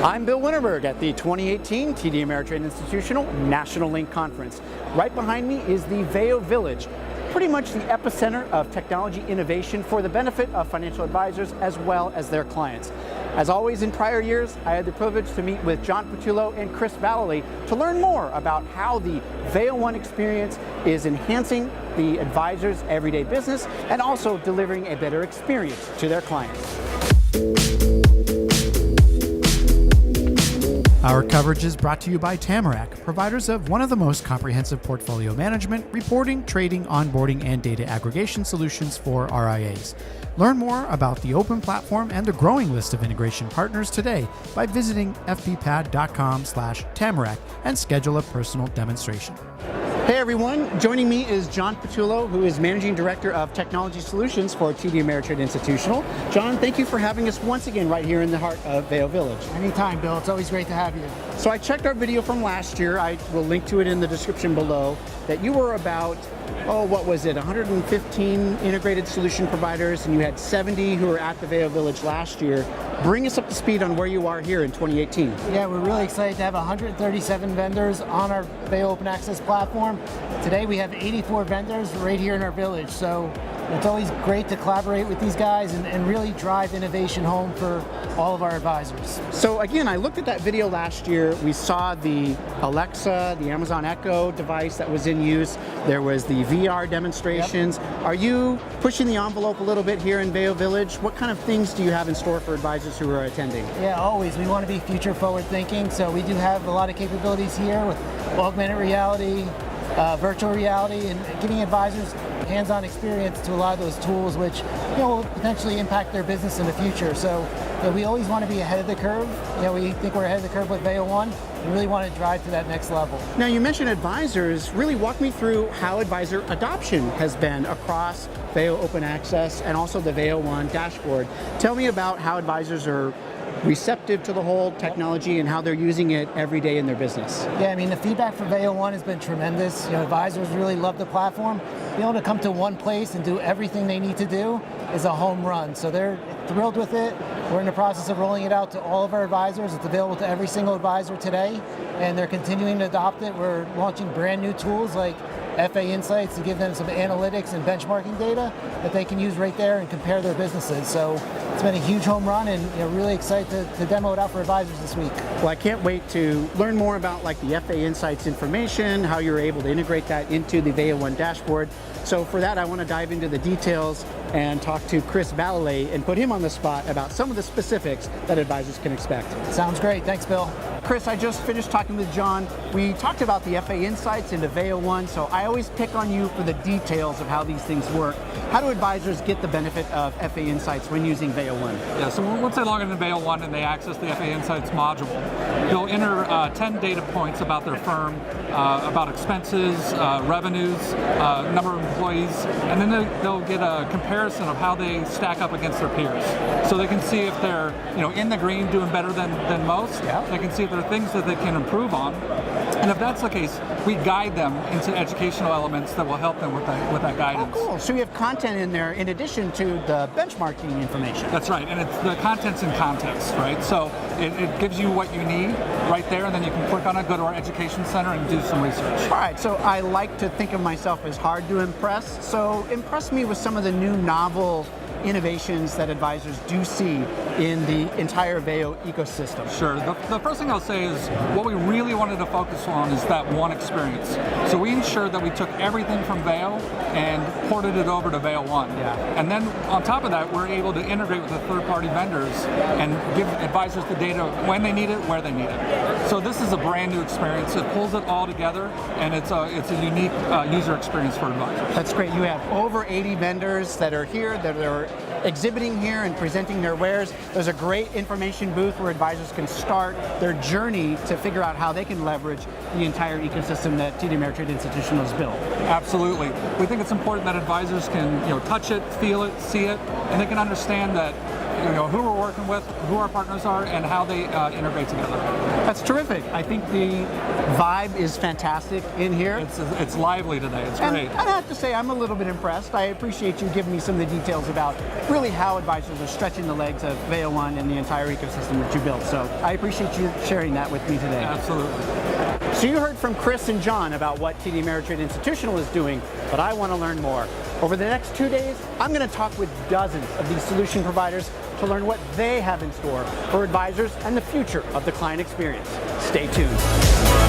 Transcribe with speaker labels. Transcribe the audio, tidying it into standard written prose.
Speaker 1: I'm Bill Winterberg at the 2018 TD Ameritrade Institutional National LINC Conference. Right behind me is the Veo Village, pretty much the epicenter of technology innovation for the benefit of financial advisors as well as their clients. As always in prior years, I had the privilege to meet with John Patullo and Chris Valleley to learn more about how the Veo One experience is enhancing the advisor's everyday business and also delivering a better experience to their clients.
Speaker 2: Our coverage is brought to you by Tamarac, providers of one of the most comprehensive portfolio management, reporting, trading, onboarding, and data aggregation solutions for RIAs. Learn more about the open platform and a growing list of integration partners today by visiting fppad.com/Tamarac and schedule a personal demonstration.
Speaker 1: Hey everyone, joining me is John Patullo, who is Managing Director of Technology Solutions for TD Ameritrade Institutional. John, thank you for having us once again right here in the heart of Veo Village.
Speaker 3: Anytime, Bill. It's always great to have you.
Speaker 1: So I checked our video from last year. I will link to it in the description below, that you were about, 115 integrated solution providers, and you had 70 who were at the Veo Village last year. Bring us up to speed on where you are here in 2018.
Speaker 3: Yeah, we're really excited to have 137 vendors on our Veo Open Access platform. Today we have 84 vendors right here in our village, so it's always great to collaborate with these guys and really drive innovation home for all of our advisors.
Speaker 1: So again, I looked at that video last year. We saw the Alexa, the Amazon Echo device that was in use. There was the VR demonstrations. Yep. Are you pushing the envelope a little bit here in Veo Village? What kind of things do you have in store for advisors who are attending?
Speaker 3: Yeah, always. We want to be future forward thinking, so we do have a lot of capabilities here with augmented reality, virtual reality, and giving advisors hands-on experience to a lot of those tools, which will potentially impact their business in the future. So we always want to be ahead of the curve. We think we're ahead of the curve with Veo One. We really want to drive to that next level.
Speaker 1: Now you mentioned advisors. Really walk me through how advisor adoption has been across Veo Open Access and also the Veo One dashboard. Tell me about how advisors are receptive to the whole technology and how they're using it every day in their business.
Speaker 3: Yeah, I mean, the feedback for Veo One has been tremendous. Advisors really love the platform. Being able to come to one place and do everything they need to do is a home run. So they're thrilled with it. We're in the process of rolling it out to all of our advisors. It's available to every single advisor today, and they're continuing to adopt it. We're launching brand new tools like FA Insights to give them some analytics and benchmarking data that they can use right there and compare their businesses. So it's been a huge home run, and really excited to demo it out for advisors this week.
Speaker 1: Well, I can't wait to learn more about the FA Insights information, how you're able to integrate that into the Veo One dashboard. So for that, I want to dive into the details and talk to Chris Valleley and put him on the spot about some of the specifics that advisors can expect.
Speaker 3: Sounds great. Thanks, Bill.
Speaker 1: Chris, I just finished talking with John. We talked about the FA Insights into Veo One, so I always pick on you for the details of how these things work. How do advisors get the benefit of FA Insights when using Veo One?
Speaker 4: Yeah, so once they log into Veo One and they access the FA Insights module, they'll enter 10 data points about their firm, about expenses, revenues, number of employees, and then they'll get a comparison of how they stack up against their peers. So they can see if they're in the green, doing better than most. Yeah. They can see if there are things that they can improve on. And if that's the case, we guide them into educational elements that will help them with that guidance.
Speaker 1: Oh, cool. So you have content in there in addition to the benchmarking information.
Speaker 4: That's right, and the content's in context, right? So it gives you what you need right there, and then you can click on it, go to our education center, and do some research.
Speaker 1: All right, so I like to think of myself as hard to impress. So impress me with some of the new novel innovations that advisors do see in the entire Veo ecosystem.
Speaker 4: Sure. The first thing I'll say is what we really wanted to focus on is that one experience. So we ensured that we took everything from Veo and ported it over to Veo One.
Speaker 1: Yeah.
Speaker 4: And then on top of that, we're able to integrate with the third-party vendors and give advisors the data when they need it, where they need it. So this is a brand new experience. It pulls it all together, and it's a unique user experience for advisors.
Speaker 1: That's great. You have over 80 vendors that are here, that are exhibiting here and presenting their wares. There's a great information booth where advisors can start their journey to figure out how they can leverage the entire ecosystem that TD Ameritrade Institutional has built.
Speaker 4: Absolutely. We think it's important that advisors can touch it, feel it, see it, and they can understand that who we're working with, who our partners are, and how they integrate together.
Speaker 1: That's terrific. I think the vibe is fantastic in here.
Speaker 4: It's lively today. It's
Speaker 1: And
Speaker 4: great.
Speaker 1: I have to say, I'm a little bit impressed. I appreciate you giving me some of the details about really how advisors are stretching the legs of Veo One and the entire ecosystem that you built. So I appreciate you sharing that with me today.
Speaker 4: Absolutely.
Speaker 1: So you heard from Chris and John about what TD Ameritrade Institutional is doing, but I want to learn more. Over the next 2 days, I'm going to talk with dozens of these solution providers to learn what they have in store for advisors and the future of the client experience. Stay tuned.